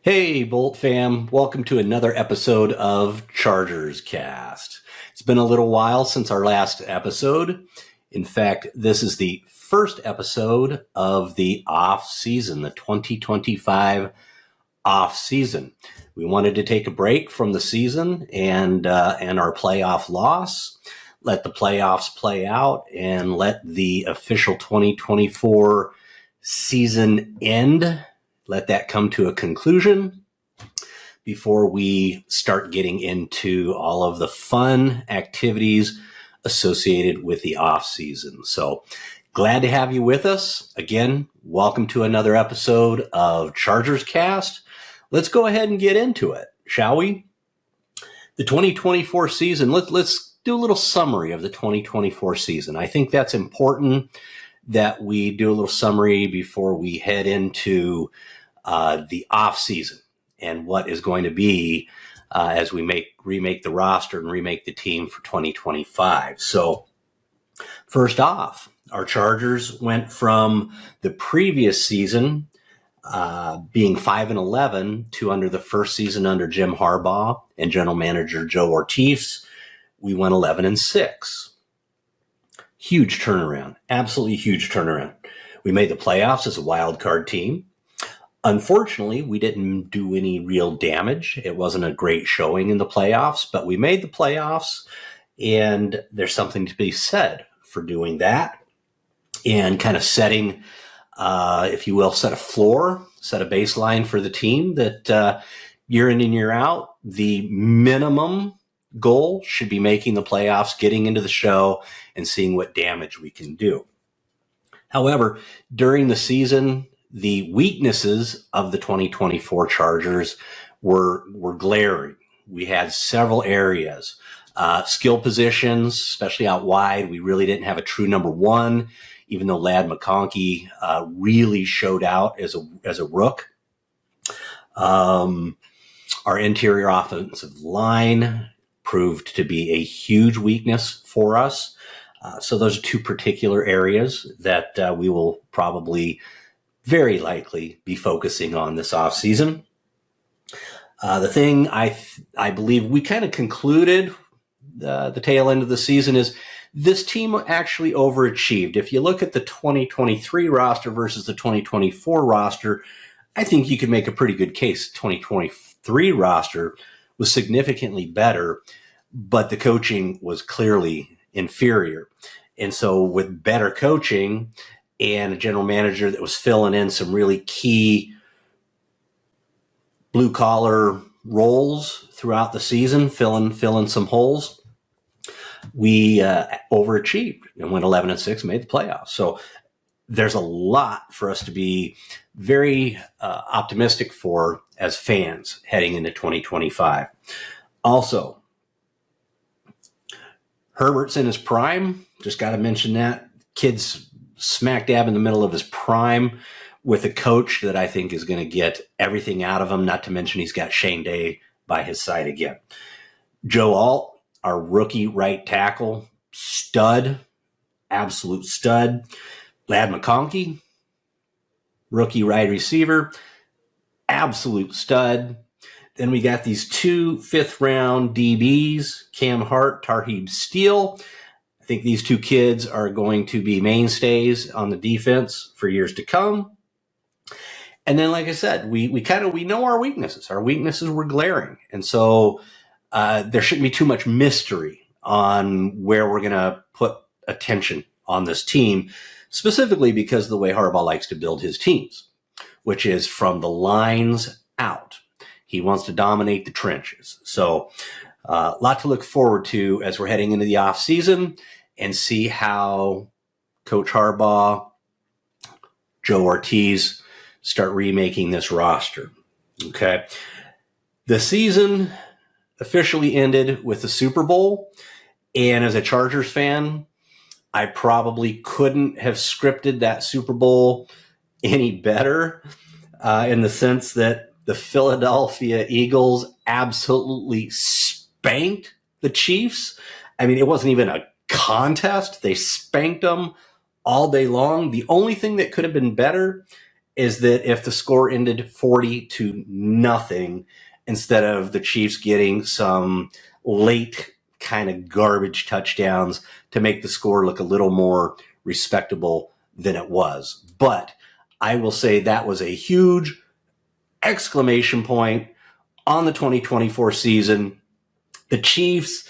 Hey, Bolt fam. Welcome to another episode of ChargersCast. It's been a little while since our last episode. In fact, this is the first episode of the off season, the 2025 off season. We wanted to take a break from the season and our playoff loss, let the playoffs play out, and let the official 2024 season end. Let that come to a conclusion before we start getting into all of the fun activities associated with the off season. So glad to have you with us. Again, welcome to another episode of ChargersCast. Let's go ahead and get into it, shall we? The 2024 season, let's do a little summary of the 2024 season. I think that's important that we do a little summary before we head into the off season and what is going to be as we remake the roster and remake the team for 2025. So first off, our Chargers went from the previous season being 5-11 to under the first season under Jim Harbaugh and general manager Joe Ortiz, we went 11-6. Huge turnaround, absolutely huge turnaround. We made the playoffs as a wild card team. Unfortunately, we didn't do any real damage. It wasn't a great showing in the playoffs, but we made the playoffs, and there's something to be said for doing that and kind of setting, if you will, set a floor, set a baseline for the team that year in and year out, the minimum goal should be making the playoffs, getting into the show, and seeing what damage we can do. However, during the season, the weaknesses of the 2024 Chargers were glaring. We had several areas. Skill positions, especially out wide, we really didn't have a true number one, even though Ladd McConkey really showed out as a rook. Our interior offensive line proved to be a huge weakness for us. So those are two particular areas that we will probably very likely be focusing on this offseason. The thing I believe we kind of concluded the tail end of the season is this team actually overachieved. If you look at the 2023 roster versus the 2024 roster, I think you could make a pretty good case. 2023 roster was significantly better, but the coaching was clearly inferior. And so with better coaching and a general manager that was filling in some really key blue collar roles throughout the season, filling some holes, we overachieved and went 11-6, made the playoffs. So there's a lot for us to be very optimistic for as fans heading into 2025. Also, Herbert's in his prime. Just got to mention that. Kid's smack dab in the middle of his prime with a coach that I think is going to get everything out of him, not to mention he's got Shane Day by his side again. Joe Alt, our rookie right tackle, stud, absolute stud. Ladd McConkey, rookie wide receiver, absolute stud. Then we got these two fifth-round DBs, Cam Hart, Tarheeb Steele. I think these two kids are going to be mainstays on the defense for years to come. And then, like I said, we know our weaknesses. Our weaknesses were glaring. And so there shouldn't be too much mystery on where we're going to put attention on this team, specifically because of the way Harbaugh likes to build his teams, which is from the lines out. He wants to dominate the trenches. So a lot to look forward to as we're heading into the offseason and see how Coach Harbaugh, Joe Ortiz start remaking this roster. Okay. The season officially ended with the Super Bowl. And as a Chargers fan, I probably couldn't have scripted that Super Bowl any better in the sense that the Philadelphia Eagles absolutely spanked the Chiefs. I mean, it wasn't even a contest. They spanked them all day long. The only thing that could have been better is that if the score ended 40-0, instead of the Chiefs getting some late kind of garbage touchdowns to make the score look a little more respectable than it was. But I will say that was a huge exclamation point on the 2024 season. The Chiefs,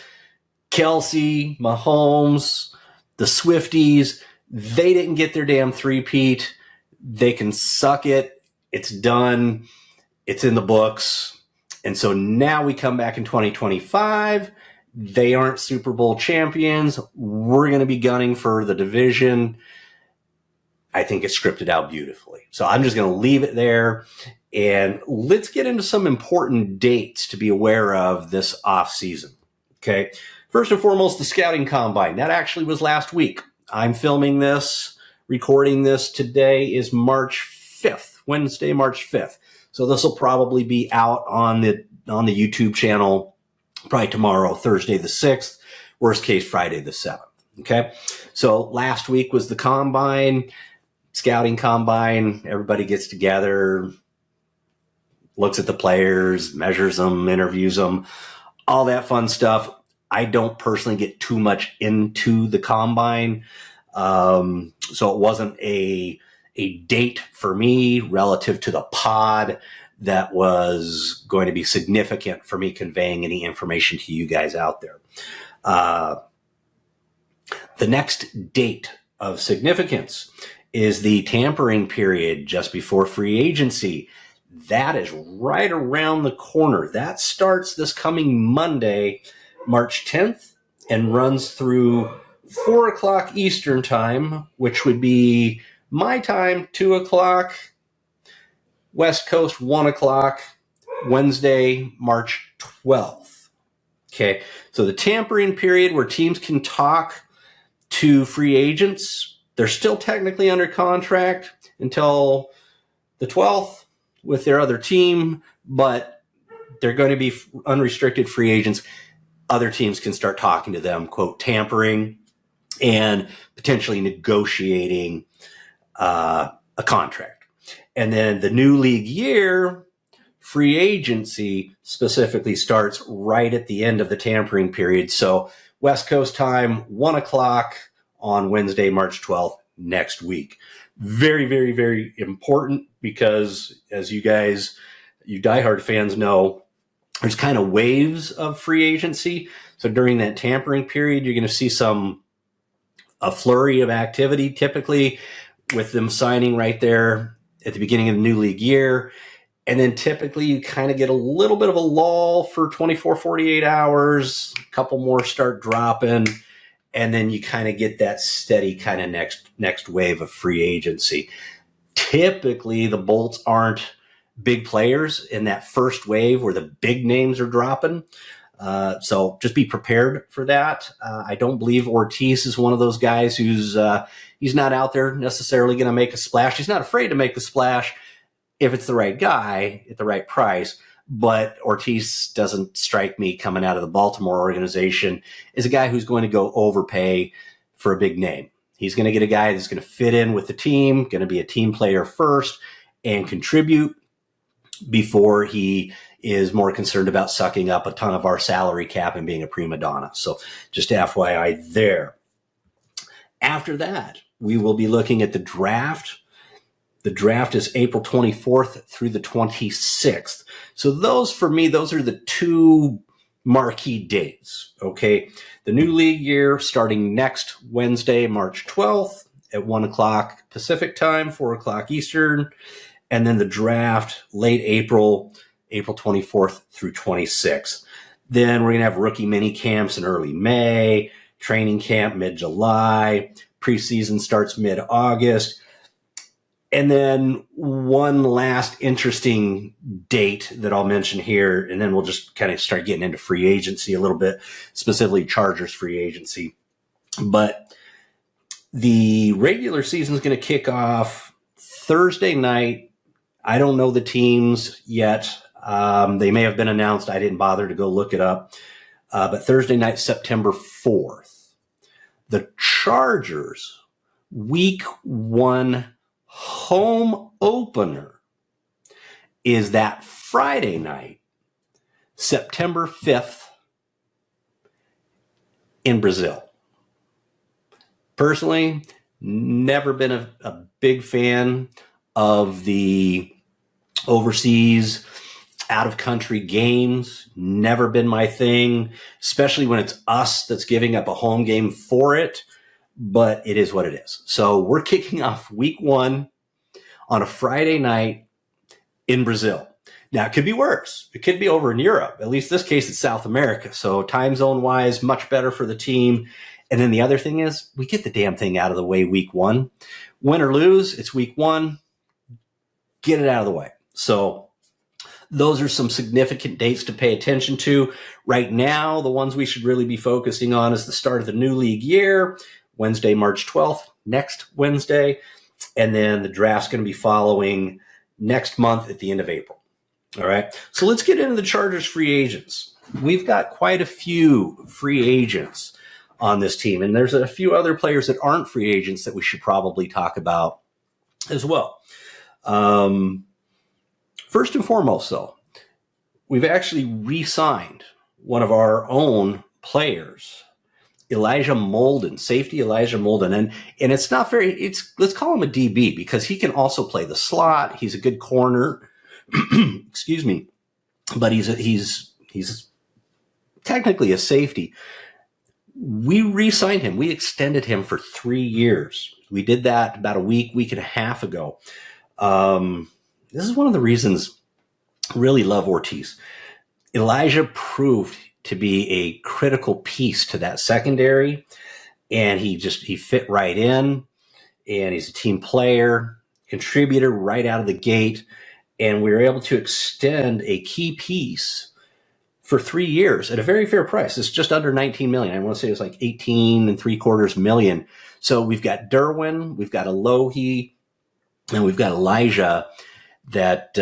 Kelsey, Mahomes, the Swifties, they didn't get their damn three-peat. They can suck it. It's done. It's in the books. And so now we come back in 2025. They aren't Super Bowl champions. We're going to be gunning for the division. I think it's scripted out beautifully. So I'm just going to leave it there. And let's get into some important dates to be aware of this offseason. Okay. First and foremost, the scouting combine. That actually was last week. I'm filming this, recording this. Today is March 5th, Wednesday, March 5th. So this will probably be out on the YouTube channel probably tomorrow, Thursday the 6th, worst case Friday the 7th. Okay. So last week was the combine, scouting combine. Everybody gets together, looks at the players, measures them, interviews them, all that fun stuff. I don't personally get too much into the combine. So it wasn't a date for me relative to the pod that was going to be significant for me conveying any information to you guys out there. The next date of significance is the tampering period just before free agency. That is right around the corner. That starts this coming Monday, March 10th, and runs through 4 o'clock Eastern time, which would be my time, 2 o'clock, West Coast, 1 o'clock, Wednesday, March 12th. Okay, so the tampering period where teams can talk to free agents, they're still technically under contract until the 12th with their other team, but they're going to be unrestricted free agents. Other teams can start talking to them, quote, tampering and potentially negotiating a contract. And then the new league year, free agency specifically starts right at the end of the tampering period. So West Coast time, 1 o'clock on Wednesday, March 12th, next week. Very, very, very important because as you guys, you diehard fans know, there's kind of waves of free agency. So during that tampering period, you're going to see a flurry of activity, typically with them signing right there at the beginning of the new league year. And then typically you kind of get a little bit of a lull for 24, 48 hours, a couple more start dropping, and then you kind of get that steady kind of next wave of free agency. Typically the Bolts aren't big players in that first wave where the big names are dropping. So just be prepared for that. I don't believe Ortiz is one of those guys who's he's not out there necessarily going to make a splash. He's not afraid to make a splash if it's the right guy at the right price. But Ortiz doesn't strike me coming out of the Baltimore organization as a guy who's going to go overpay for a big name. He's going to get a guy that's going to fit in with the team, going to be a team player first and contribute before he is more concerned about sucking up a ton of our salary cap and being a prima donna. So just FYI there. After that, we will be looking at the draft. The draft is April 24th through the 26th. So those, for me, those are the two marquee dates, okay? The new league year starting next Wednesday, March 12th at 1 o'clock Pacific time, 4 o'clock Eastern. And then the draft, late April, April 24th through 26th. Then we're going to have rookie mini camps in early May, training camp mid-July, preseason starts mid-August. And then one last interesting date that I'll mention here, and then we'll just kind of start getting into free agency a little bit, specifically Chargers free agency. But the regular season is going to kick off Thursday night. I don't know the teams yet. They may have been announced. I didn't bother to go look it up. But Thursday night, September 4th, the Chargers week 1 home opener is that Friday night, September 5th in Brazil. Personally, never been a big fan of the overseas out-of-country games. Never been my thing, especially when it's us that's giving up a home game for it. But it is what it is. So we're kicking off week 1 on a Friday night in Brazil. Now, it could be worse. It could be over in Europe. At least this case, it's South America. So time zone-wise, much better for the team. And then the other thing is, we get the damn thing out of the way week 1. Win or lose, it's week 1. Get it out of the way. So those are some significant dates to pay attention to. Right now, the ones we should really be focusing on is the start of the new league year, Wednesday, March 12th, next Wednesday. And then the draft's going to be following next month at the end of April. All right. So let's get into the Chargers free agents. We've got quite a few free agents on this team. And there's a few other players that aren't free agents that we should probably talk about as well. First and foremost, though, we've actually re-signed one of our own players, Elijah Molden, safety Elijah Molden. And it's not very, let's call him a DB because he can also play the slot. He's a good corner. Excuse me. But he's technically a safety. We re-signed him. We extended him for 3 years. We did that about a week and a half ago. This is one of the reasons I really love Ortiz. Elijah proved to be a critical piece to that secondary, and he fit right in, and he's a team player, contributor right out of the gate, and we were able to extend a key piece for 3 years at a very fair price. It's just under $19 million. I want to say it's like $18.75 million. So we've got Derwin, we've got Alohi, and we've got Elijah that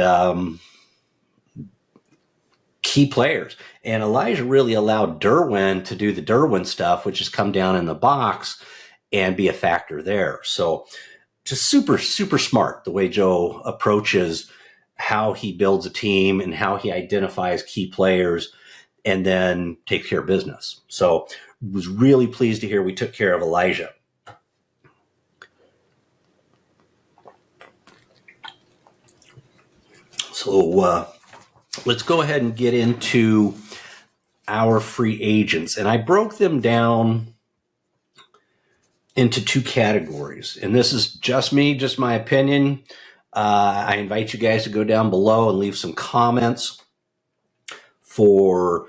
key players. And Elijah really allowed Derwin to do the Derwin stuff, which is come down in the box and be a factor there. So just super, super smart the way Joe approaches how he builds a team and how he identifies key players and then takes care of business. So was really pleased to hear we took care of Elijah. So let's go ahead and get into our free agents. And I broke them down into 2 categories. And this is just me, just my opinion. I invite you guys to go down below and leave some comments for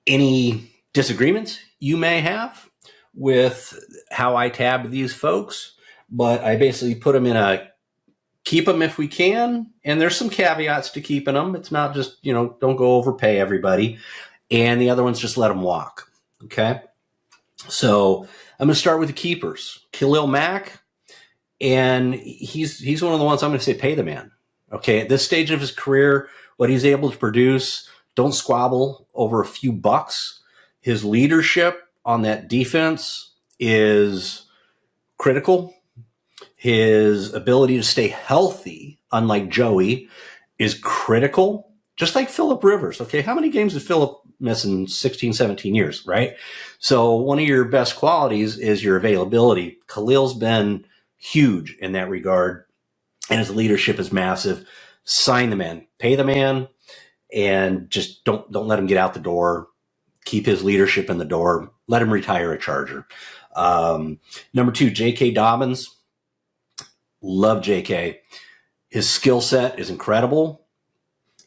any disagreements you may have with how I tab these folks. But I basically put them in a keep them if we can. And there's some caveats to keeping them. It's not just, don't go overpay everybody. And the other one's just let them walk. Okay. So I'm going to start with the keepers. Khalil Mack. And he's one of the ones I'm going to say pay the man. Okay. At this stage of his career, what he's able to produce, don't squabble over a few bucks. His leadership on that defense is critical. His ability to stay healthy, unlike Joey, is critical, just like Phillip Rivers. Okay, how many games did Phillip miss in 16, 17 years, right? So one of your best qualities is your availability. Khalil's been huge in that regard, and his leadership is massive. Sign the man, pay the man, and just don't let him get out the door. Keep his leadership in the door. Let him retire a Charger. Number 2, J.K. Dobbins. Love J.K. His skill set is incredible.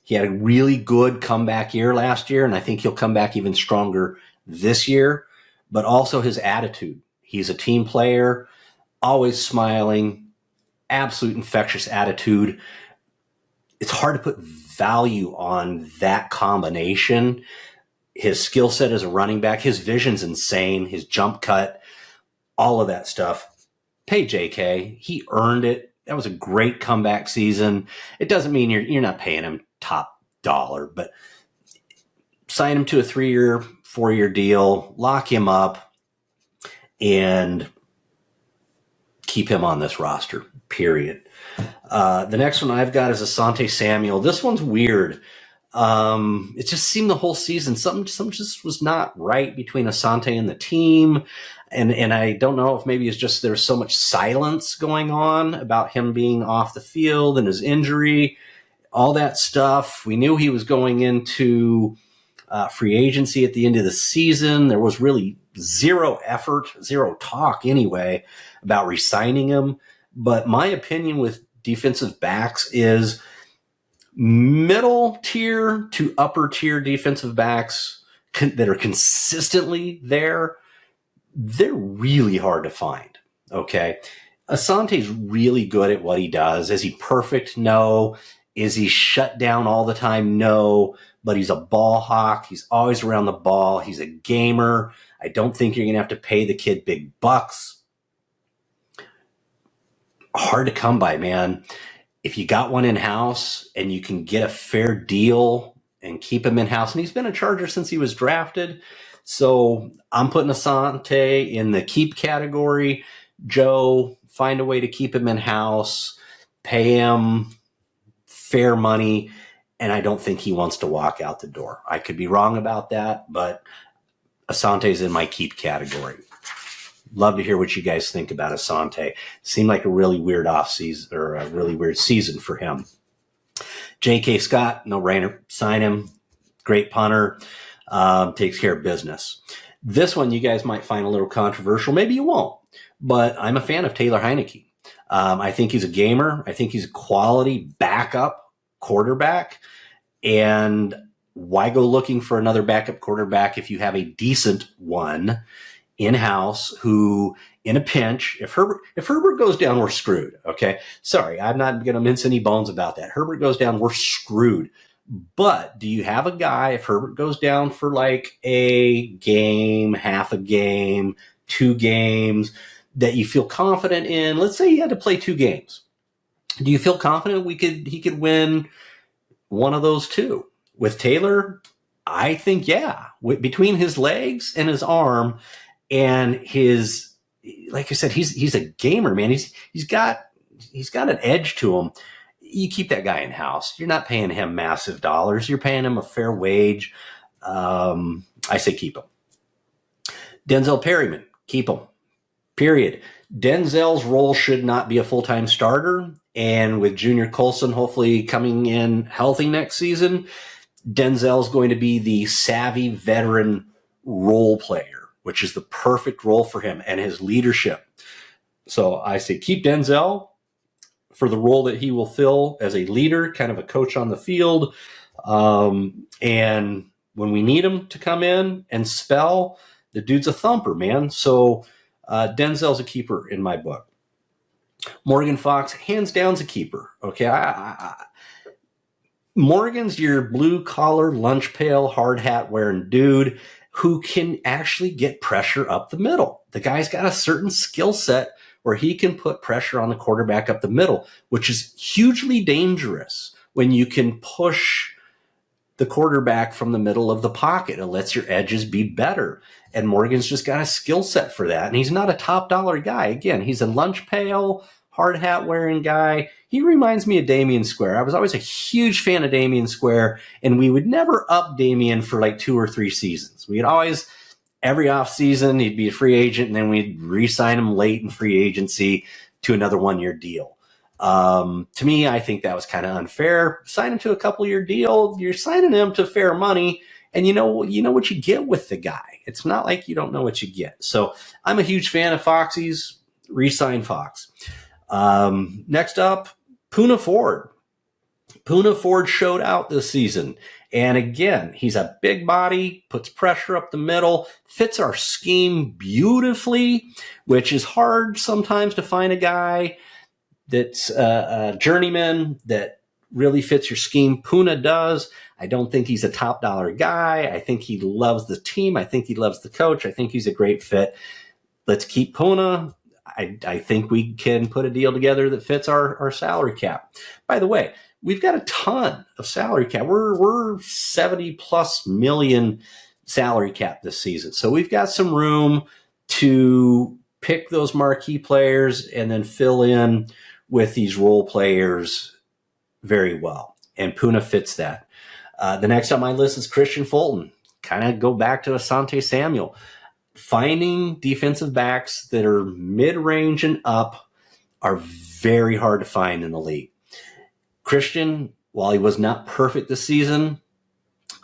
He had a really good comeback year last year, and I think he'll come back even stronger this year. But also his attitude. He's a team player, always smiling, absolute infectious attitude. It's hard to put value on that combination. His skill set as a running back, his vision's insane, his jump cut, all of that stuff. Pay JK. He earned it. That was a great comeback season. It doesn't mean you're not paying him top dollar, but sign him to a 3-year, 4-year deal, lock him up, and keep him on this roster, period. The next one I've got is Asante Samuel. This one's weird. It just seemed the whole season, something just was not right between Asante and the team. And I don't know if maybe it's just there's so much silence going on about him being off the field and his injury, all that stuff. We knew he was going into free agency at the end of the season. There was really zero effort, zero talk anyway about re-signing him. But my opinion with defensive backs is middle tier to upper tier defensive backs that are consistently there, they're really hard to find. Okay. Asante's really good at what he does. Is he perfect? No. Is he shut down all the time? No. But he's a ball hawk. He's always around the ball. He's a gamer. I don't think you're going to have to pay the kid big bucks. Hard to come by, man. If you got one in-house and you can get a fair deal and keep him in-house, and he's been a Charger since he was drafted, so I'm putting Asante in the keep category. Joe, find a way to keep him in-house, pay him fair money, and I don't think he wants to walk out the door. I could be wrong about that, but Asante's in my keep category. Love to hear what you guys think about Asante. Seemed like a really weird offseason or a really weird season for him. J.K. Scott, no-brainer. Sign him. Great punter. Takes care of business. This one you guys might find a little controversial. Maybe you won't. But I'm a fan of Taylor Heineke. I think he's a gamer. I think he's a quality backup quarterback. And why go looking for another backup quarterback if you have a decent one in-house who, in a pinch, if Herbert goes down, we're screwed. Okay. Sorry, I'm not going to mince any bones about that. Herbert goes down, we're screwed. But do you have a guy, if Herbert goes down for like a game, half a game, 2 games, that you feel confident in? Let's say he had to play 2 games. Do you feel confident he could win one of those 2? With Taylor, I think, yeah. Between his legs and his arm and his, like I said, he's a gamer, man. He's got an edge to him. You keep that guy in house. You're not paying him massive dollars. You're paying him a fair wage. I say keep him. Denzel Perryman, keep him. Period. Denzel's role should not be a full-time starter. And with Junior Colson hopefully coming in healthy next season, Denzel's going to be the savvy veteran role player, which is the perfect role for him and his leadership. So I say keep Denzel for the role that he will fill as a leader, kind of a coach on the field. And when we need him to come in and spell, the dude's a thumper, man. So Denzel's a keeper in my book. Morgan Fox, hands down's a keeper. Okay, Morgan's your blue-collar, lunch pail, hard hat wearing dude who can actually get pressure up the middle. The guy's got a certain skill set where he can put pressure on the quarterback up the middle, which is hugely dangerous when you can push the quarterback from the middle of the pocket. It lets your edges be better. And Morgan's just got a skill set for that. And he's not a top dollar guy. Again, he's a lunch pail, hard hat wearing guy. He reminds me of Damian Square. I was always a huge fan of Damian Square, and we would never up Damian for like 2 or 3 seasons. We'd always, every off season, he'd be a free agent, and then we'd re-sign him late in free agency to another 1-year deal. To me, I think that was kind of unfair. Sign him to a couple-year deal. You're signing him to fair money, and you know what you get with the guy. It's not like you don't know what you get. So I'm a huge fan of Foxy's. Re-sign Fox. Next up, Poona Ford. Poona Ford showed out this season. And again, he's a big body, puts pressure up the middle, fits our scheme beautifully, which is hard sometimes to find a guy that's a journeyman that really fits your scheme. Poona does. I don't think he's a top dollar guy. I think he loves the team. I think he loves the coach. I think he's a great fit. Let's keep Poona. I think we can put a deal together that fits our salary cap. By the way, we've got a ton of salary cap. We're 70 plus million salary cap this season. So we've got some room to pick those marquee players and then fill in with these role players very well. And Puna fits that. The next on my list is Christian Fulton. Kind of go back to Asante Samuel. Finding defensive backs that are mid-range and up are very hard to find in the league. Christian, while he was not perfect this season,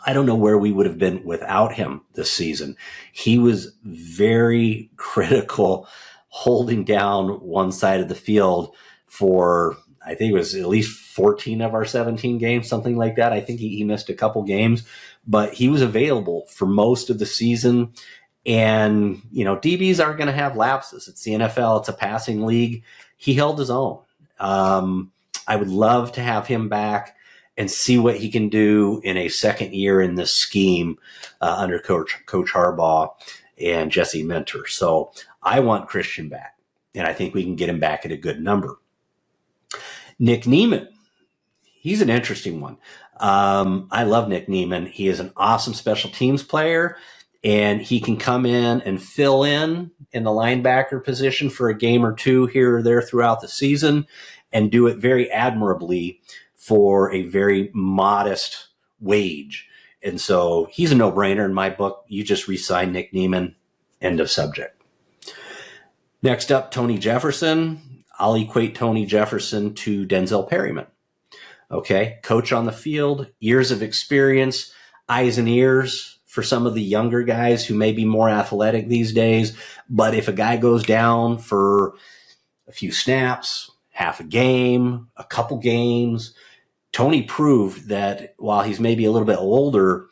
I don't know where we would have been without him this season. He was very critical, holding down one side of the field for, I think it was at least 14 of our 17 games, something like that. I think he missed a couple games, but he was available for most of the season. And, DBs aren't going to have lapses. It's the NFL. It's a passing league. He held his own. I would love to have him back and see what he can do in a second year in this scheme under Coach Harbaugh and Jesse Minter. So I want Christian back, and I think we can get him back at a good number. Nick Niemann, he's an interesting one. I love Nick Niemann. He is an awesome special teams player, and he can come in and fill in the linebacker position for a game or two here or there throughout the season and do it very admirably for a very modest wage. And so he's a no-brainer in my book. You just re-sign Nick Niemann, end of subject. Next up, Tony Jefferson. I'll equate Tony Jefferson to Denzel Perryman. Okay, coach on the field, years of experience, eyes and ears for some of the younger guys who may be more athletic these days. But if a guy goes down for a few snaps, half a game, a couple games, Tony proved that while he's maybe a little bit older,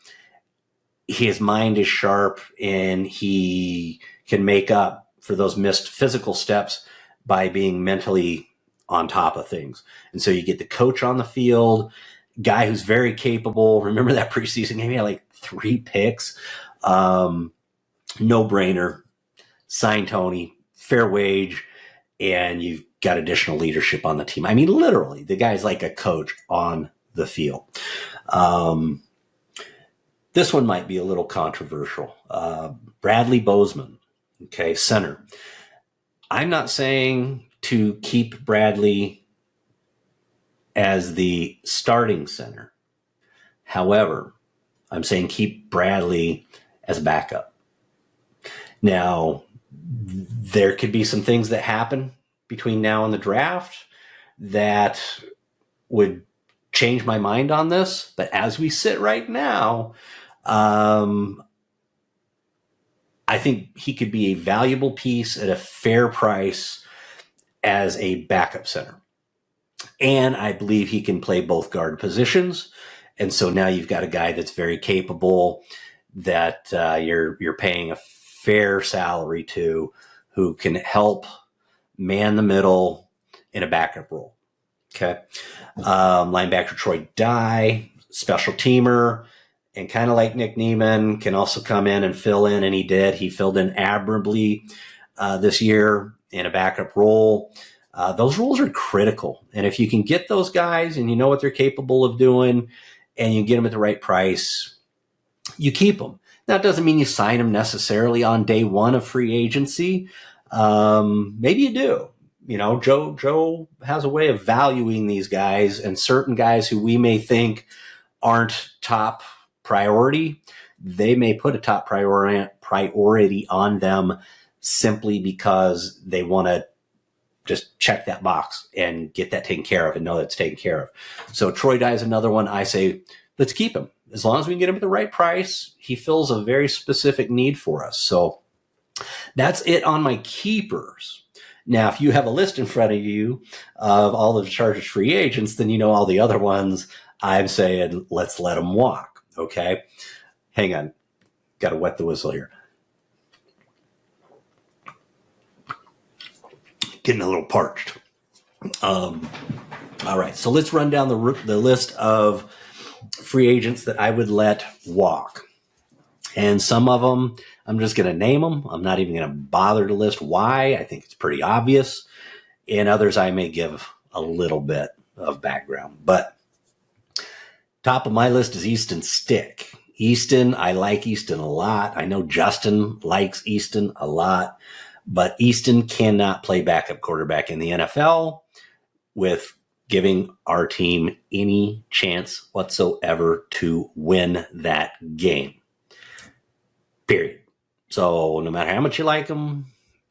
his mind is sharp and he can make up for those missed physical steps by being mentally on top of things. And so you get the coach on the field, guy who's very capable. Remember that preseason game? He had like 3 picks. No-brainer. Sign Tony, fair wage, and you've got additional leadership on the team. I mean, literally, the guy's like a coach on the field. This one might be a little controversial. Bradley Bozeman, okay, center. I'm not saying to keep Bradley as the starting center. However, I'm saying keep Bradley as a backup. Now, there could be some things that happen between now and the draft that would change my mind on this. But as we sit right now, I think he could be a valuable piece at a fair price as a backup center. And I believe he can play both guard positions. And so now you've got a guy that's very capable that you're paying a fair salary to, who can help man the middle in a backup role. Okay. Linebacker Troy Dye, special teamer, and kind of like Nick Niemann, can also come in and fill in, and he did. He filled in admirably this year in a backup role. Those roles are critical. And if you can get those guys and you know what they're capable of doing and you get them at the right price, you keep them. Now, it doesn't mean you sign them necessarily on day one of free agency. Maybe you do. Joe has a way of valuing these guys, and certain guys who we may think aren't top priority, they may put a top priority on them simply because they want to just check that box and get that taken care of and know that it's taken care of. So Troy Dye is another one. I say, let's keep him. As long as we can get him at the right price, he fills a very specific need for us. So that's it on my keepers. Now, if you have a list in front of you of all of the Chargers free agents, then you know all the other ones. I'm saying, let's let them walk. Okay. Hang on. Got to wet the whistle here. Getting a little parched. All right. So let's run down the list of free agents that I would let walk. And some of them, I'm just going to name them. I'm not even going to bother to list why. I think it's pretty obvious. And others I may give a little bit of background. But top of my list is Easton Stick. Easton, I like Easton a lot. I know Justin likes Easton a lot. But Easton cannot play backup quarterback in the NFL with giving our team any chance whatsoever to win that game. Period. So no matter how much you like him,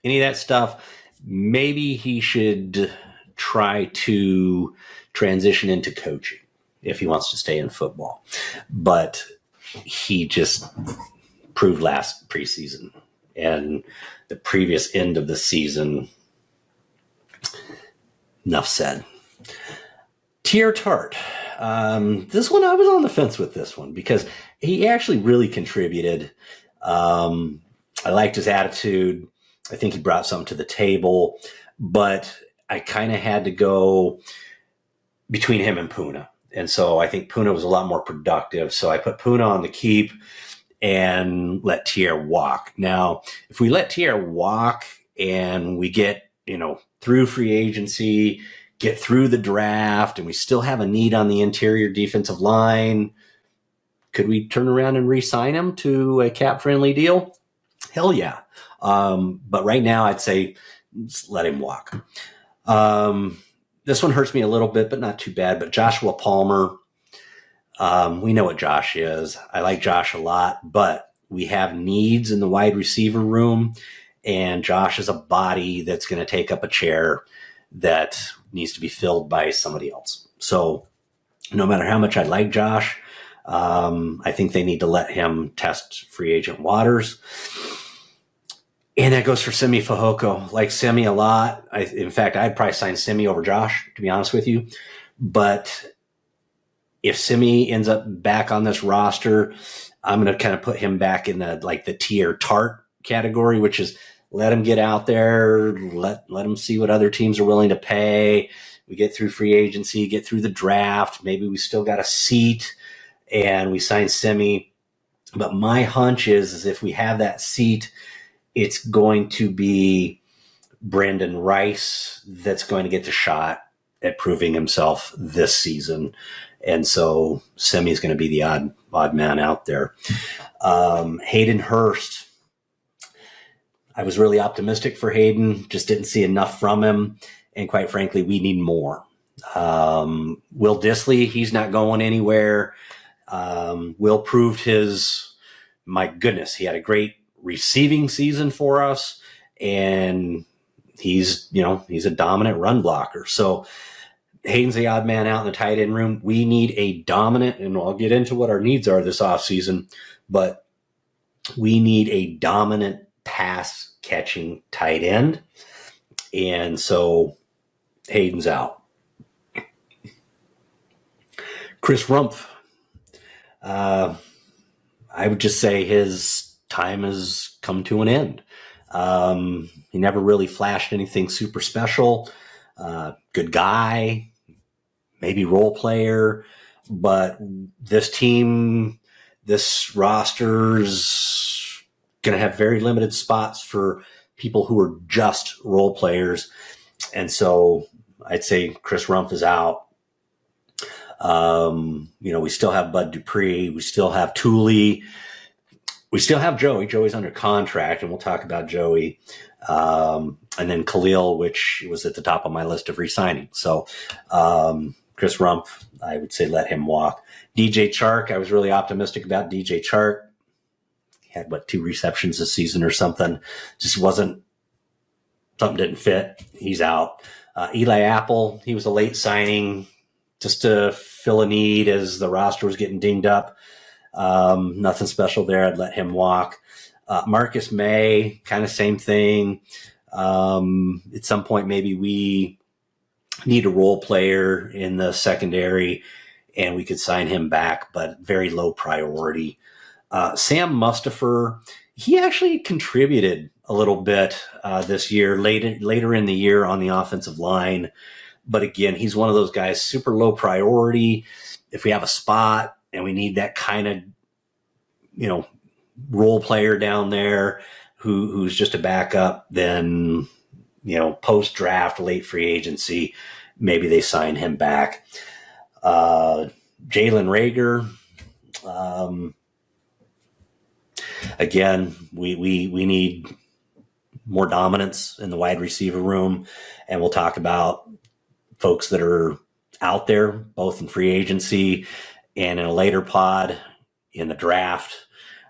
any of that stuff, maybe he should try to transition into coaching if he wants to stay in football. But he just proved last preseason and the previous end of the season. Enough said. Tier Tart. This one, I was on the fence with this one because he actually really contributed. I liked his attitude. I think he brought something to the table, but I kind of had to go between him and Puna. And so I think Puna was a lot more productive. So I put Puna on the keep and let Tier walk. Now, if we let Tier walk and we get, through free agency, get through the draft, and we still have a need on the interior defensive line, could we turn around and re-sign him to a cap-friendly deal? Hell yeah. But right now, I'd say just let him walk. This one hurts me a little bit, but not too bad. But Joshua Palmer, we know what Josh is. I like Josh a lot, but we have needs in the wide receiver room, and Josh is a body that's going to take up a chair that needs to be filled by somebody else. So no matter how much I like Josh, I think they need to let him test free agent waters. And that goes for Semi Fehoko. Like Semi a lot. In fact, I'd probably sign Semi over Josh, to be honest with you. But if Semi ends up back on this roster, I'm going to kind of put him back in the Tier Tart category, which is let him get out there, let him see what other teams are willing to pay. We get through free agency, get through the draft. Maybe we still got a seat and we sign Semi. But my hunch is if we have that seat, it's going to be Brandon Rice that's going to get the shot at proving himself this season. And so Semi is going to be the odd man out there. Hayden Hurst. I was really optimistic for Hayden, just didn't see enough from him. And quite frankly, we need more. Will Dissly, he's not going anywhere. Will proved my goodness, he had a great receiving season for us, and he's a dominant run blocker. So Hayden's the odd man out in the tight end room. We need a dominant, and I'll get into what our needs are this offseason, but we need a dominant pass catching tight end. And so Hayden's out. Chris Rumpf. I would just say his time has come to an end. He never really flashed anything super special. Good guy, maybe role player, but this team, this roster's going to have very limited spots for people who are just role players. And so I'd say Chris Rumpf is out. We still have Bud Dupree. We still have Tooley. We still have Joey. Joey's under contract, and we'll talk about Joey. And then Khalil, which was at the top of my list of re-signing. So Chris Rumpf, I would say let him walk. DJ Chark, I was really optimistic about DJ Chark. He had, 2 receptions this season or something. Just something didn't fit. He's out. Eli Apple, he was a late signing just to fill a need as the roster was getting dinged up. Nothing special there. I'd let him walk. Marcus May, kind of same thing. At some point, maybe we need a role player in the secondary and we could sign him back, but very low priority. Sam Mustipher, he actually contributed a little bit this year, later in the year on the offensive line. But again, he's one of those guys, super low priority. If we have a spot and we need that kind of, role player down there who's just a backup, then, post-draft, late free agency, maybe they sign him back. Jalen Rager, again, we need more dominance in the wide receiver room. And we'll talk about folks that are out there, both in free agency and in a later pod in the draft,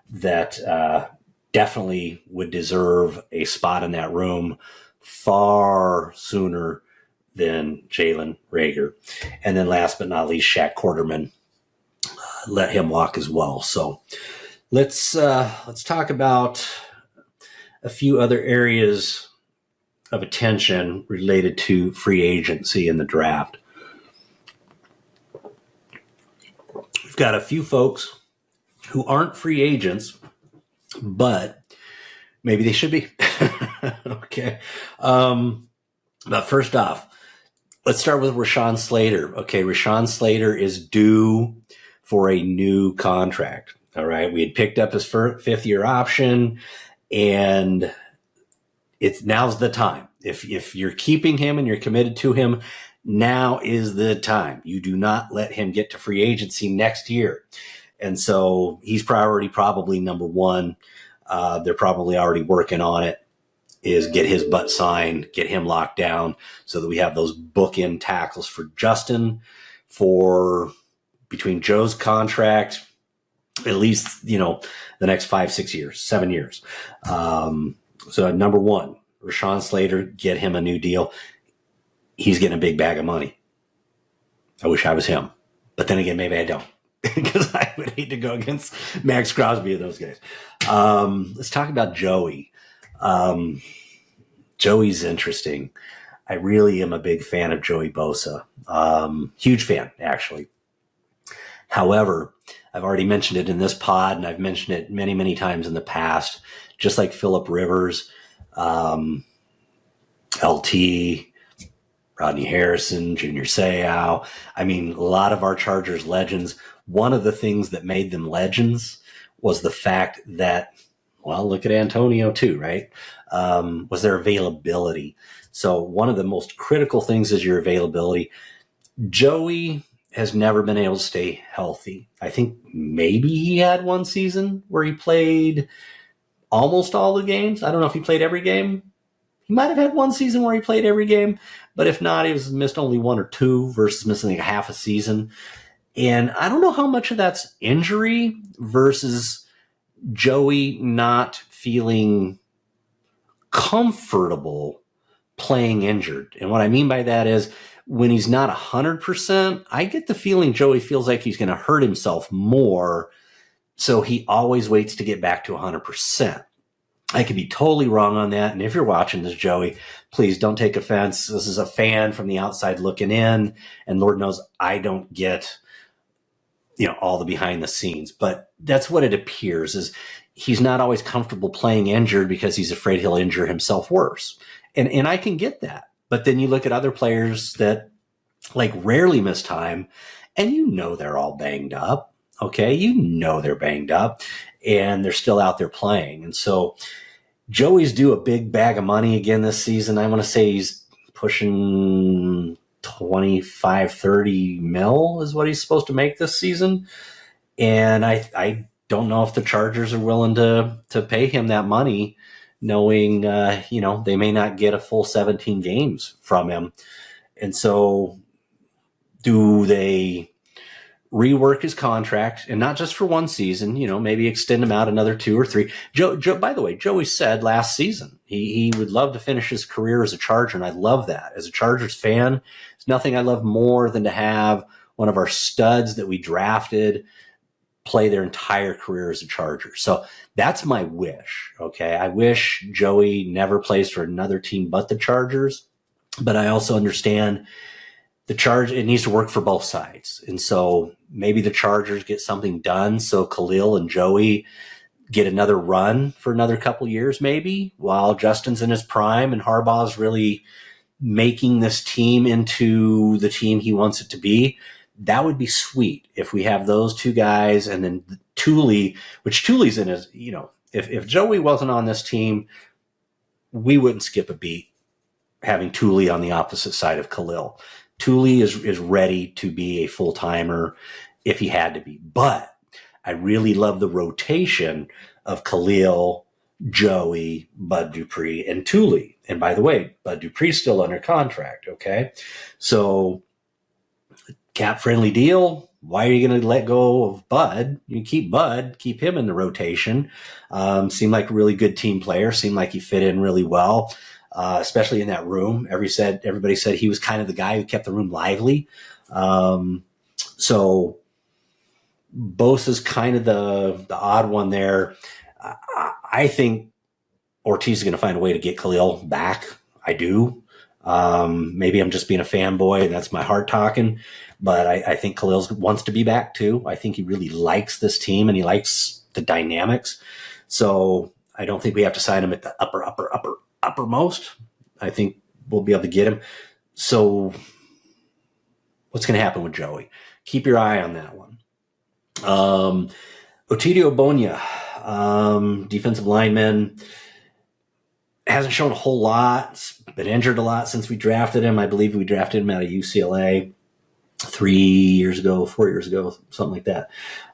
that definitely would deserve a spot in that room far sooner than Jalen Reagor. And then last but not least, Shaq Quarterman. Let him walk as well. So let's talk about a few other areas of attention related to free agency in the draft. We've got a few folks who aren't free agents, but maybe they should be. Okay. But first off, let's start with Rashawn Slater. Okay, Rashawn Slater is due for a new contract. All right, we had picked up his fifth-year option, and now's the time. If you're keeping him and you're committed to him, now is the time. You do not let him get to free agency next year. And so he's probably number one. They're probably already working on it, is get his butt signed, get him locked down so that we have those bookend tackles for Justin for between Joe's contract, at least, the next 5, 6 years, 7 years. So number one, Rashawn Slater, get him a new deal. He's getting a big bag of money. I wish I was him. But then again, maybe I don't, because I would hate to go against Max Crosby and those guys. Let's talk about Joey. Joey's interesting. I really am a big fan of Joey Bosa. Huge fan, actually. However, I've already mentioned it in this pod, and I've mentioned it many, many times in the past, just like Phillip Rivers, LT, Rodney Harrison, Junior Seau. I mean, a lot of our Chargers legends, one of the things that made them legends was the fact that, well, look at Antonio too, right? Was their availability. So one of the most critical things is your availability. Joey has never been able to stay healthy. I think maybe he had one season where he played almost all the games. I don't know if he played every game. He might have had one season where he played every game, but if not, he was missed only one or two versus missing like half a season. And I don't know how much of that's injury versus Joey not feeling comfortable playing injured. And what I mean by that is when he's not 100%, I get the feeling Joey feels like he's going to hurt himself more. So he always waits to get back to 100%. I could be totally wrong on that. And if you're watching this, Joey, please don't take offense. This is a fan from the outside looking in. And Lord knows I don't get, all the behind the scenes. But that's what it appears, is he's not always comfortable playing injured because he's afraid he'll injure himself worse. And I can get that. But then you look at other players that rarely miss time, and they're all banged up. Okay, they're banged up, and they're still out there playing. And so Joey's due a big bag of money again this season. I want to say he's pushing 25, 30 mil is what he's supposed to make this season. And I don't know if the Chargers are willing to pay him that money, knowing, they may not get a full 17 games from him. And so do they rework his contract, and not just for one season, maybe extend him out another 2 or 3. Joe, by the way, Joey said last season he would love to finish his career as a Charger, and I love that. As a Chargers fan, there's nothing I love more than to have one of our studs that we drafted play their entire career as a Charger. So that's my wish, okay? I wish Joey never plays for another team but the Chargers, but I also understand it needs to work for both sides. And so maybe the Chargers get something done so Khalil and Joey get another run for another couple years, maybe, while Justin's in his prime and Harbaugh's really making this team into the team he wants it to be. That would be sweet if we have those two guys, and then Thule, which Thule's in his, if Joey wasn't on this team, we wouldn't skip a beat having Thule on the opposite side of Khalil. Thule is ready to be a full-timer if he had to be. But I really love the rotation of Khalil, Joey, Bud Dupree, and Thule. And by the way, Bud Dupree's still under contract, okay? So cap-friendly deal. Why are you going to let go of Bud? You keep Bud, keep him in the rotation. Seemed like a really good team player. Seemed like he fit in really well, especially in that room. Everybody said he was kind of the guy who kept the room lively. So Bosa's kind of the odd one there. I think Ortiz is going to find a way to get Khalil back. I do. Maybe I'm just being a fanboy and that's my heart talking, but I think Khalil wants to be back too. I think he really likes this team and he likes the dynamics. So I don't think we have to sign him at the uppermost. I think we'll be able to get him. So what's going to happen with Joey? Keep your eye on that one. Otidio Bonia, defensive lineman, hasn't shown a whole lot. Been injured a lot since we drafted him. I believe we drafted him out of UCLA 4 years ago, something like that.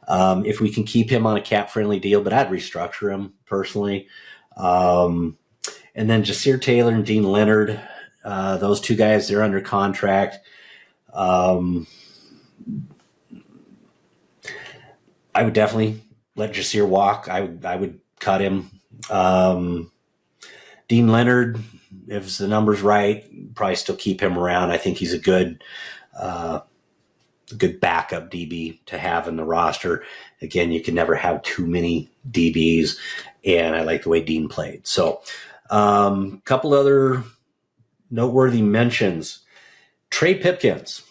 If we can keep him on a cap-friendly deal, but I'd restructure him personally. And then Jasir Taylor and Dean Leonard, those two guys, they're under contract. I would definitely let Jasir walk. I would cut him. Dean Leonard, if the number's right, probably still keep him around. I think he's a good backup DB to have in the roster. Again, you can never have too many DBs, and I like the way Dean played. So couple other noteworthy mentions. Trey Pipkins.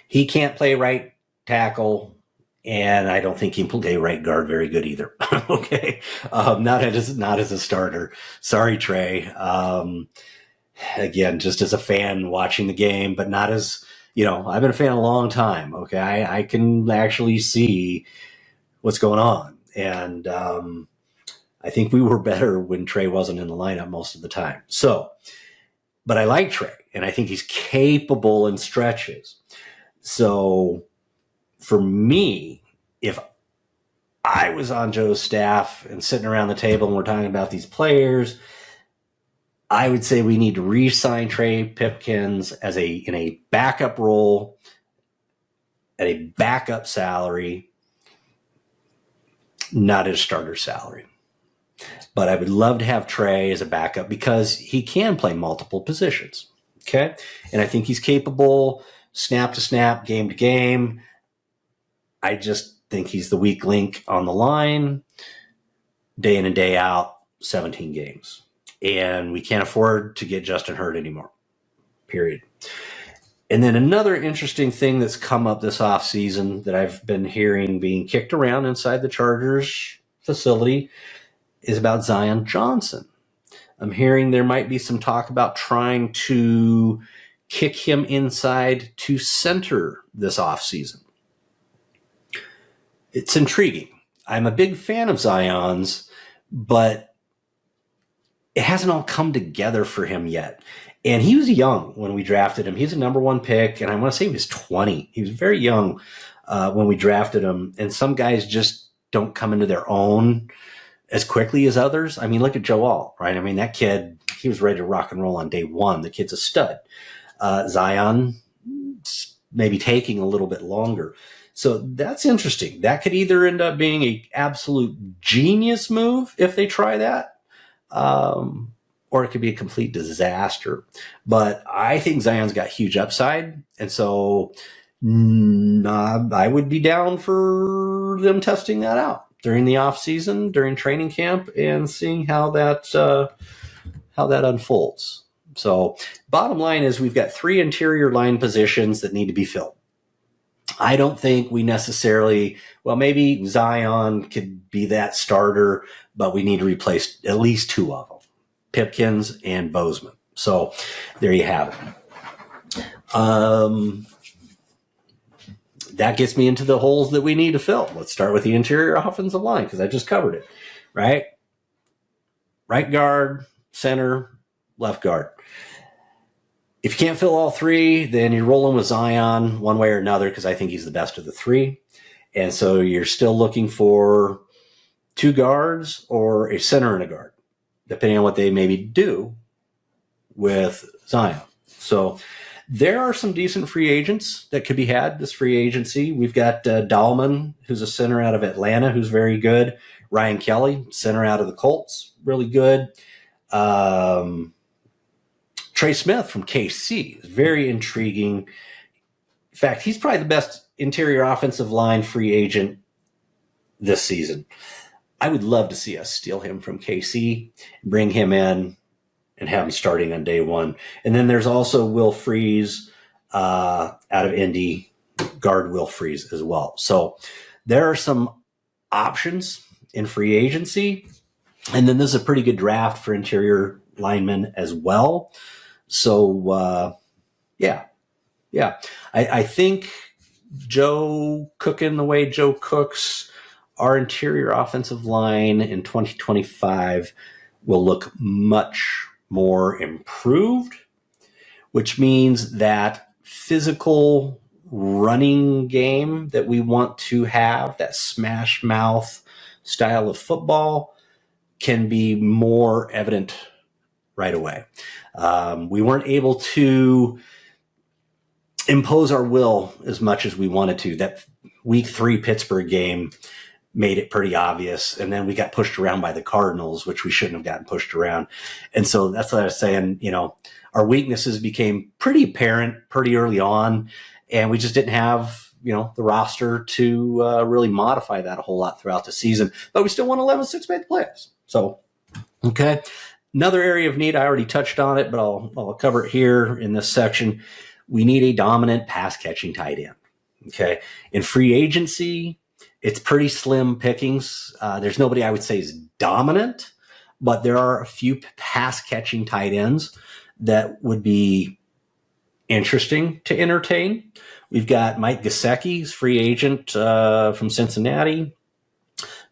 He can't play right tackle, and I don't think he can play right guard very good either. Okay. Not as a starter. Sorry, Trey. Again, just as a fan watching the game, but not as, I've been a fan a long time. Okay. I can actually see what's going on. And I think we were better when Trey wasn't in the lineup most of the time. So, but I like Trey, and I think he's capable in stretches. So for me, if I was on Joe's staff and sitting around the table and we're talking about these players, I would say we need to re-sign Trey Pipkins in a backup role at a backup salary, not at a starter salary. But I would love to have Trey as a backup because he can play multiple positions. Okay. And I think he's capable snap to snap, game to game. I just think he's the weak link on the line, day in and day out, 17 games. And we can't afford to get Justin Hurt anymore, period. And then another interesting thing that's come up this offseason that I've been hearing being kicked around inside the Chargers facility is about Zion Johnson. I'm hearing there might be some talk about trying to kick him inside to center this offseason. It's intriguing. I'm a big fan of Zion's, but it hasn't all come together for him yet. And he was young when we drafted him. He's a number one pick, and I want to say he was 20. He was very young when we drafted him. And some guys just don't come into their own as quickly as others. I mean, look at Joel, right? I mean, that kid, he was ready to rock and roll on day one. The kid's a stud. Zion maybe taking a little bit longer. So that's interesting. That could either end up being an absolute genius move if they try that, or it could be a complete disaster. But I think Zion's got huge upside, and so I would be down for them testing that out during the off season, during training camp, and seeing how that unfolds. So bottom line is we've got 3 interior line positions that need to be filled. I don't think we necessarily, maybe Zion could be that starter, but we need to replace at least 2 of them, Pipkins and Bozeman. So there you have it. That gets me into the holes that we need to fill. Let's start with the interior offensive line because I just covered it, right? Right guard, center, left guard. If you can't fill all 3, then you're rolling with Zion one way or another because I think he's the best of the 3. And so you're still looking for two guards or a center and a guard, depending on what they maybe do with Zion. So there are some decent free agents that could be had this free agency. We've got Dahlman, who's a center out of Atlanta, who's very good. Ryan Kelly, center out of the Colts, really good. Trey Smith from KC is very intriguing. In fact, he's probably the best interior offensive line free agent this season. I would love to see us steal him from KC, bring him in, and have him starting on day one. And then there's also Will Freeze out of Indy, guard Will Freeze as well. So there are some options in free agency. And then this is a pretty good draft for interior linemen as well. So, yeah. I think Joe cooking the way Joe cooks, our interior offensive line in 2025 will look much more improved, which means that physical running game that we want to have, that smash mouth style of football, can be more evident right away. We weren't able to impose our will as much as we wanted to. That week 3 Pittsburgh game made it pretty obvious. And then we got pushed around by the Cardinals, which we shouldn't have gotten pushed around. And so that's what I was saying, our weaknesses became pretty apparent pretty early on. And we just didn't have, the roster to really modify that a whole lot throughout the season. But we still won 11-6, made the playoffs. So, okay. Another area of need, I already touched on it, but I'll cover it here in this section. We need a dominant pass-catching tight end. Okay. In free agency, it's pretty slim pickings. There's nobody I would say is dominant, but there are a few pass-catching tight ends that would be interesting to entertain. We've got Mike Gesicki, he's free agent from Cincinnati.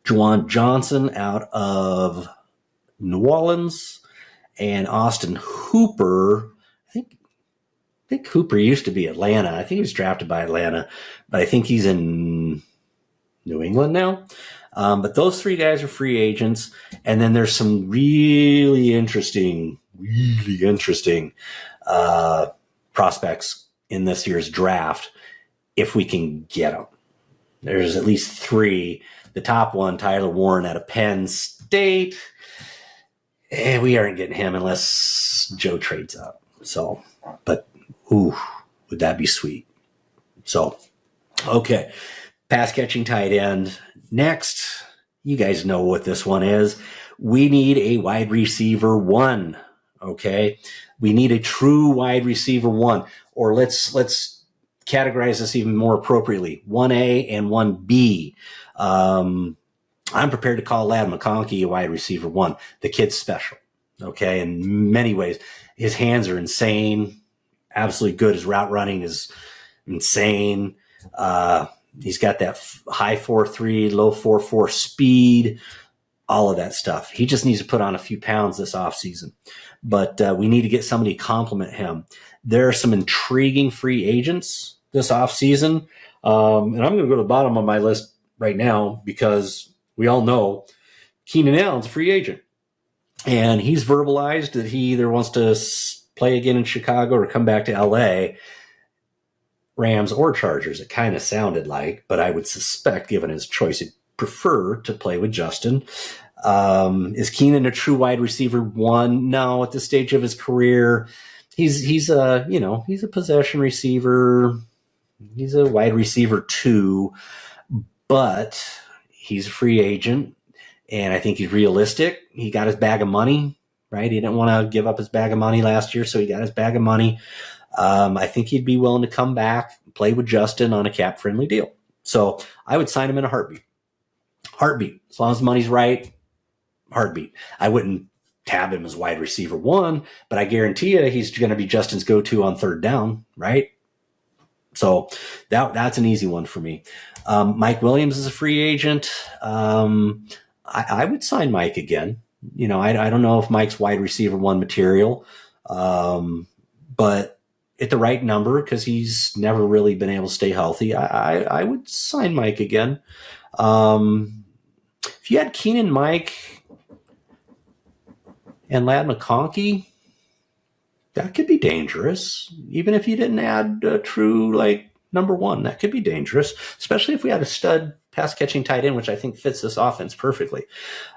Juwan Johnson out of New Orleans. And Austin Hooper, I think Hooper used to be Atlanta. I think he was drafted by Atlanta, but I think he's in New England now. But those 3 guys are free agents. And then there's some really interesting prospects in this year's draft if we can get them. There's at least 3. The top one, Tyler Warren out of Penn State. And we aren't getting him unless Joe trades up. So, but, would that be sweet? So, okay. Pass catching tight end. Next, you guys know what this one is. We need a wide receiver 1. Okay. We need a true wide receiver 1, or let's categorize this even more appropriately. 1A and 1B. I'm prepared to call Ladd McConkey a wide receiver 1. The kid's special. Okay. In many ways, his hands are insane. Absolutely good. His route running is insane. He's got that high 4.3, low 4.4 speed, all of that stuff. He just needs to put on a few pounds this offseason. But we need to get somebody to complement him. There are some intriguing free agents this offseason. And I'm going to go to the bottom of my list right now because we all know Keenan Allen's a free agent. And he's verbalized that he either wants to play again in Chicago or come back to L.A., Rams or Chargers, it kind of sounded like, but I would suspect, given his choice, he'd prefer to play with Justin. Is Keenan a true wide receiver 1? No, at this stage of his career, he's a possession receiver. He's a wide receiver 2, but he's a free agent, and I think he's realistic. He got his bag of money, right? He didn't want to give up his bag of money last year, so he got his bag of money. I think he'd be willing to come back, play with Justin on a cap-friendly deal. So I would sign him in a heartbeat. Heartbeat. As long as the money's right, heartbeat. I wouldn't tab him as wide receiver 1, but I guarantee you he's going to be Justin's go-to on third down, right? So that's an easy one for me. Mike Williams is a free agent. I would sign Mike again. I don't know if Mike's wide receiver 1 material, but at the right number, because he's never really been able to stay healthy, I would sign Mike again. If you had Keenan Mike and Ladd McConkey, that could be dangerous. Even if you didn't add a true number one, that could be dangerous, especially if we had a stud pass catching tight end, which I think fits this offense perfectly.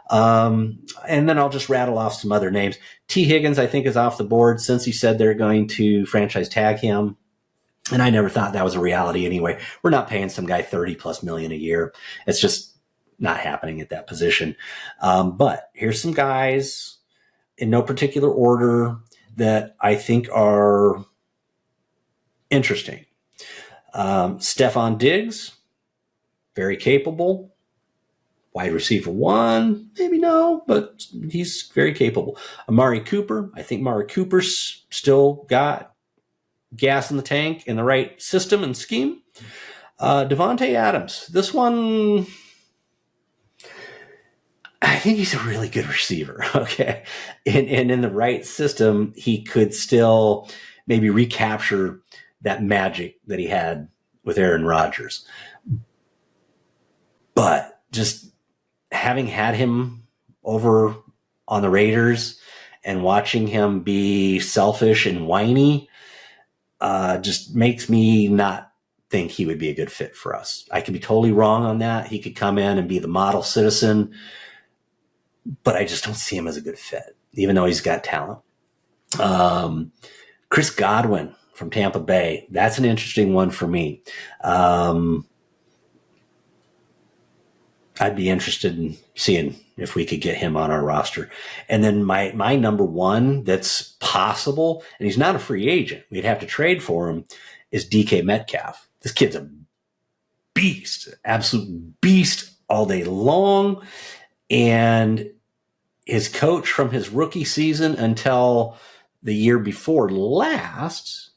And then I'll just rattle off some other names. T. Higgins, I think, is off the board since he said they're going to franchise tag him. And I never thought that was a reality anyway. We're not paying some guy $30+ million a year. It's just not happening at that position. But here's some guys in no particular order that I think are interesting. Stephon Diggs, very capable. Wide receiver one, maybe no, but he's very capable. Amari Cooper, I think Amari Cooper's still got gas in the tank in the right system and scheme. Devontae Adams, this one, I think he's a really good receiver, okay? And in the right system, he could still maybe recapture that magic that he had with Aaron Rodgers. But just having had him over on the Raiders and watching him be selfish and whiny just makes me not think he would be a good fit for us. I could be totally wrong on that. He could come in and be the model citizen, but I just don't see him as a good fit, even though he's got talent. Chris Godwin from Tampa Bay, that's an interesting one for me. I'd be interested in seeing if we could get him on our roster. And then my number one that's possible, and he's not a free agent, we'd have to trade for him, is DK Metcalf. This kid's a beast, absolute beast all day long. And his coach from his rookie season until the year before last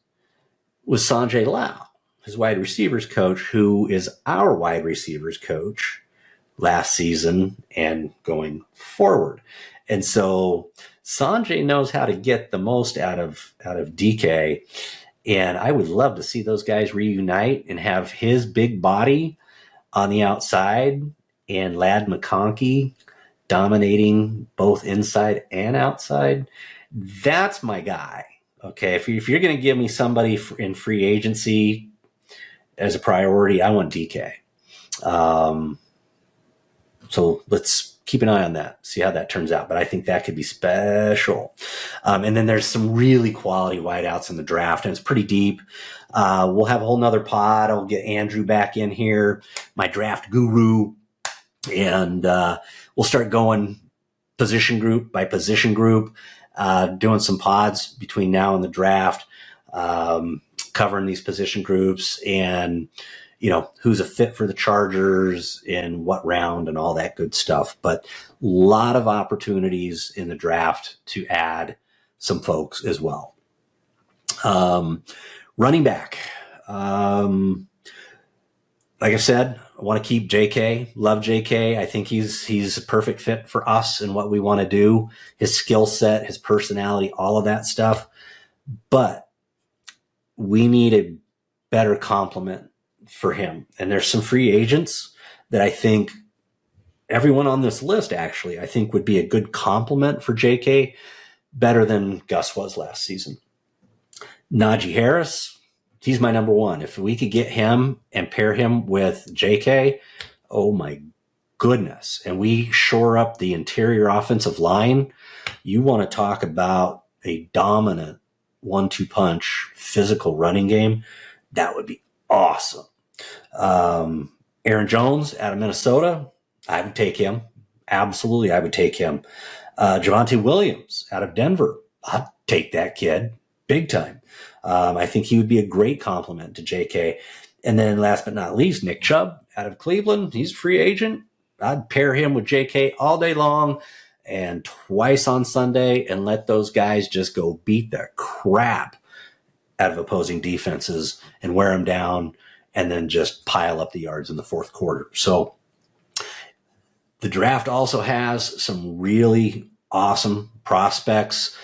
was Sanjay Lal, his wide receivers coach, who is our wide receivers coach last season and going forward. And so Sanjay knows how to get the most out of DK. And I would love to see those guys reunite and have his big body on the outside and Ladd McConkey dominating both inside and outside. That's my guy. Okay. If you're going to give me somebody in free agency as a priority, I want DK. So let's keep an eye on that, see how that turns out. But I think that could be special. And then there's some really quality wideouts in the draft, and it's pretty deep. We'll have a whole nother pod. I'll get Andrew back in here, my draft guru, and we'll start going position group by position group, doing some pods between now and the draft, covering these position groups and who's a fit for the Chargers in what round and all that good stuff. But a lot of opportunities in the draft to add some folks as well. Running back. Like I said, I want to keep JK. Love JK. I think he's a perfect fit for us and what we want to do. His skill set, his personality, all of that stuff. But we need a better complement for him. And there's some free agents that I think everyone on this list, actually, I think would be a good complement for JK, better than Gus was last season. Najee Harris, he's my number one. If we could get him and pair him with JK, oh my goodness. And we shore up the interior offensive line. You want to talk about a dominant 1-2 punch physical running game. That would be awesome. Aaron Jones out of Minnesota, I would take him. Absolutely, I would take him. Javonte Williams out of Denver, I'd take that kid big time. I think he would be a great complement to JK. And then last but not least, Nick Chubb out of Cleveland. He's a free agent. I'd pair him with JK all day long and twice on Sunday and let those guys just go beat the crap out of opposing defenses and wear them down and then just pile up the yards in the fourth quarter. So the draft also has some really awesome prospects.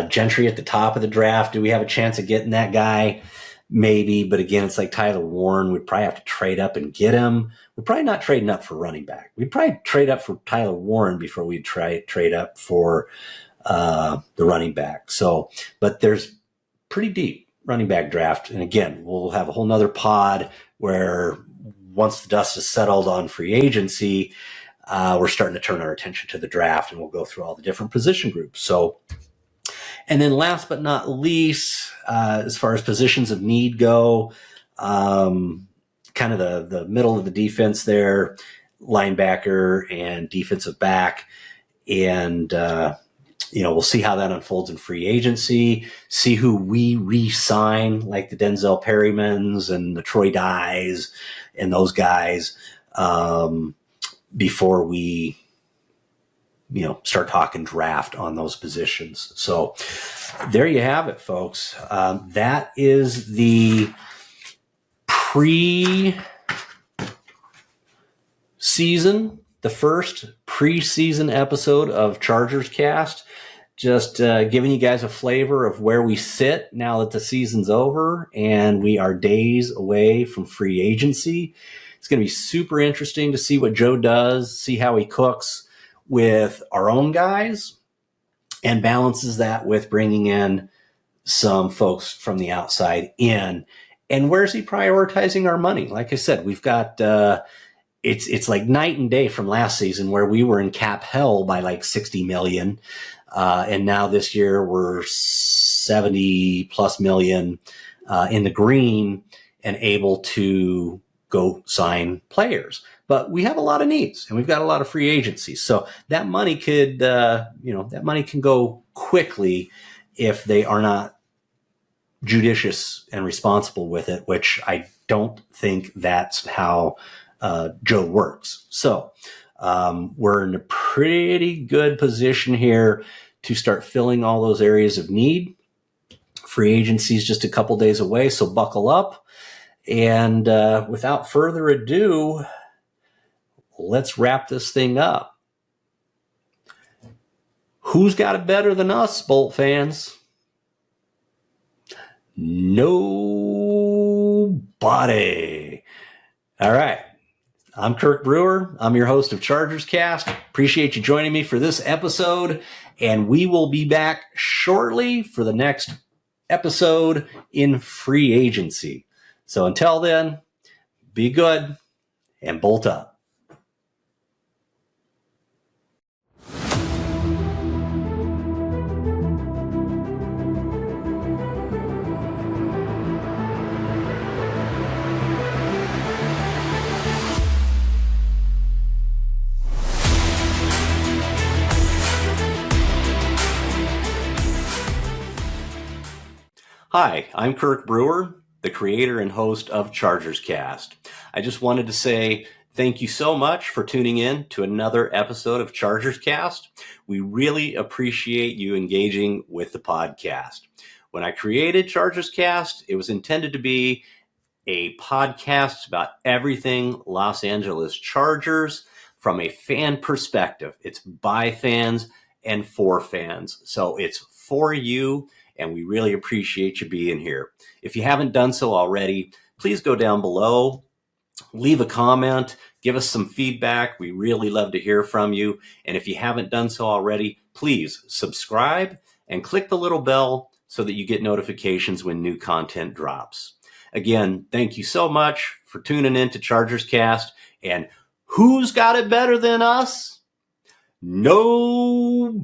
Gentry at the top of the draft. Do we have a chance of getting that guy? maybe, but again, it's like Tyler Warren. We'd probably have to trade up and get him. We're probably not trading up for running back. We'd probably trade up for Tyler Warren before we'd trade up for the running back. So, but there's pretty deep running back draft. And again, we'll have a whole nother pod where once the dust is settled on free agency, we're starting to turn our attention to the draft, and we'll go through all the different position groups. So, and then last but not least, as far as positions of need go, kind of the middle of the defense there, linebacker and defensive back. And, we'll see how that unfolds in free agency, see who we re-sign, like the Denzel Perrymans and the Troy Dyes and those guys, before we, start talking draft on those positions. So there you have it, folks. That is the pre-season, the first pre-season episode of ChargersCast. Just giving you guys a flavor of where we sit now that the season's over and we are days away from free agency. It's going to be super interesting to see what Joe does, see how he cooks with our own guys and balances that with bringing in some folks from the outside in. And where's he prioritizing our money? Like I said, we've got it's like night and day from last season where we were in cap hell by like 60 million. And now this year we're 70 plus million in the green and able to go sign players. But we have a lot of needs and we've got a lot of free agency. So that money could, that money can go quickly if they are not judicious and responsible with it, which I don't think that's how Joe works. So we're in a pretty good position here to start filling all those areas of need. Free agency is just a couple days away, so buckle up. And without further ado, let's wrap this thing up. Who's got it better than us, Bolt fans? Nobody. All right. I'm Kirk Brewer. I'm your host of ChargersCast. Appreciate you joining me for this episode. And we will be back shortly for the next episode in free agency. So until then, be good and bolt up. Hi, I'm Kirk Brewer, the creator and host of ChargersCast. I just wanted to say thank you so much for tuning in to another episode of ChargersCast. We really appreciate you engaging with the podcast. When I created ChargersCast, it was intended to be a podcast about everything Los Angeles Chargers from a fan perspective. It's by fans and for fans. So it's for you. And we really appreciate you being here. If you haven't done so already, please go down below, leave a comment, give us some feedback. We really love to hear from you. And if you haven't done so already, please subscribe and click the little bell so that you get notifications when new content drops. Again, thank you so much for tuning in to ChargersCast. And who's got it better than us? Nobody.